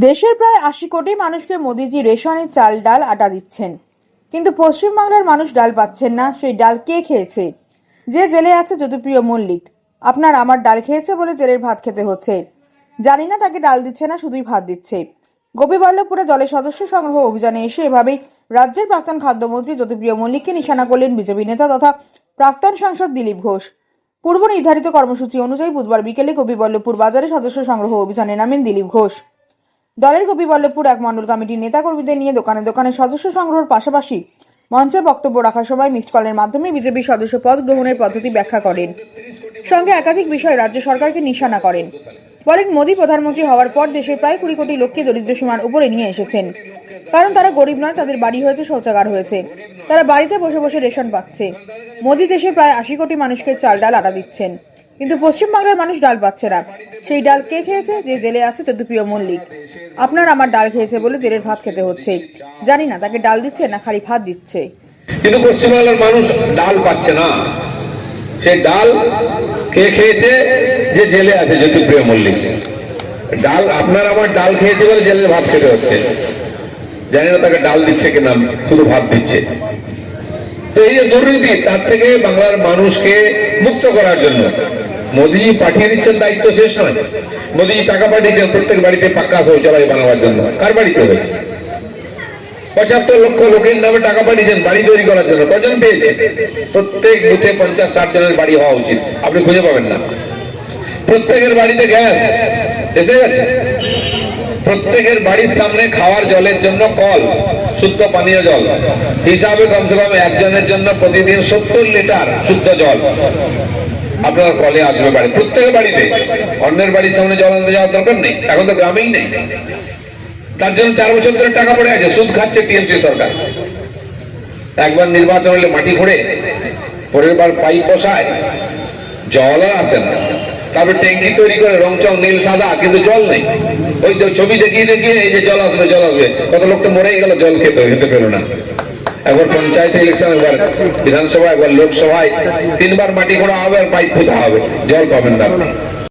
দেশের প্রায় ৮০ কোটি মানুষকে মোদিজি রেশনের চাল ডাল আটা দিচ্ছেন, কিন্তু পশ্চিমবাংলার মানুষ ডাল পাচ্ছেন না। সেই ডাল কে খেয়েছে? যে জেলে আছে জ্যোতিপ্রিয় মল্লিক। আপনার আমার ডাল খেয়েছে বলে জেলের ভাত খেতে হচ্ছে। জানি না তাকে ডাল দিচ্ছে না শুধুই ভাত দিচ্ছে। গোপীবল্লভপুরে দলের সদস্য সংগ্রহ অভিযানে এসে এভাবেই রাজ্যের প্রাক্তন খাদ্যমন্ত্রী জ্যোতিপ্রিয় মল্লিককে নিশানা করলেন বিজেপি নেতা তথা প্রাক্তন সাংসদ দিলীপ ঘোষ। পূর্ব নির্ধারিত কর্মসূচি অনুযায়ী বুধবার বিকেলে গোপীবল্লভপুর বাজারে সদস্য সংগ্রহ অভিযানে নামেন দিলীপ ঘোষ। দলের গোপীবল্লভপুর এক মণ্ডল কমিটির নেতাকর্মীদের নিয়ে দোকানে দোকানে সদস্য সংগ্রহের পাশাপাশি মঞ্চে বক্তব্য রাখার সময় মিসড কলের মাধ্যমে বিজেপির সদস্য পদ গ্রহণের পদ্ধতি ব্যাখ্যা করেন। সঙ্গে একাধিক বিষয় রাজ্য সরকারকে নিশানা করেন। বলেন, মোদী প্রধানমন্ত্রী হওয়ার পর দেশের প্রায় ২০ কোটি লোককে দরিদ্র সীমার উপরে নিয়ে এসেছেন। কারণ তারা গরিব নয়, তাদের বাড়ি হয়েছে, শৌচাগার হয়েছে, তারা বাড়িতে বসে বসে রেশন পাচ্ছে। মোদী দেশের প্রায় ৮০ কোটি মানুষকে চাল ডাল আটা দিচ্ছেন, কিন্তু পশ্চিমবাংলার মানুষ ডাল পাচ্ছে না। সেই ডাল কে খেয়েছে? যে জেলে আছে জ্যোতিপ্রিয় মল্লিক। আপনার আমার ডাল খেয়েছে বলে জেলের ভাত খেতে হচ্ছে। জানি না তাকে ডাল দিচ্ছে না খালি ভাত দিচ্ছে। কিন্তু পশ্চিমবাংলার মানুষ ডাল পাচ্ছে না। সেই ডাল কে খেয়েছে? যে জেলে আছে জ্যোতিপ্রিয় মল্লিক। ডাল আপনার আমার ডাল খেয়েছে বলে জেলের ভাত খেতে হচ্ছে। জানি না তাকে ডাল দিচ্ছে কিনা, শুধু ভাত দিচ্ছে। তো এই যে দুর্নীতি, তার থেকে বাংলার মানুষকে মুক্ত করার জন্য মোদীজি পাঠিয়ে দিচ্ছেন, দায়িত্ব শেষ নয়। মোদীজি টাকা পাঠিয়েছেন প্রত্যেক বাড়িতে পাক্কা শৌচালয় বানাবার জন্য। কার বাড়িতে হয়েছে? ৭৫ লক্ষ লোকের নামে টাকা পাঠিয়েছেন বাড়ি তৈরি করার জন্য। কজন পেয়েছে? প্রত্যেক বুথে ৫০-৬০ জনের বাড়ি হওয়া উচিত, আপনি খুঁজে পাবেন না। প্রত্যেকের বাড়িতে গ্যাস এসে গেছে। প্রত্যেকের বাড়ির সামনে খাওয়ার জলের জন্য কল, শুদ্ধ পানীয় জল হিসাবে কমসে কম একজনের জন্য প্রতিদিন ৭০ লিটার শুদ্ধ জল আপনার কলে আসবে বাড়ি, প্রত্যেকের বাড়িতে। অন্যের বাড়ির সামনে জল আনতে যাওয়ার দরকার নেই, এখন তো গ্রামেই নেই। তার জন্য ৪ বছর ধরে টাকা পড়ে আছে, সুদ খাচ্ছে টিএমসি সরকার। একবার নির্বাচন হলে মাটি ঘোরে, পরের বার পাইপ বসায়, জল আর আসে না। তারপর ট্যাঙ্কি তৈরি করে রংচং নীল সাদা, কিন্তু জল নেই। ওই ছবি দেখিয়ে দেখিয়ে এই যে জল আসবে জল আসবে, কত লোক তো মরেই গেল জল খেতে পেল না। একবার পঞ্চায়েত ইলেকশন, একবার বিধানসভা, একবার লোকসভায় ৩ বার মাটি ঘোরা হবে আর পাইপ পোতা হবে, জল পাবেন না।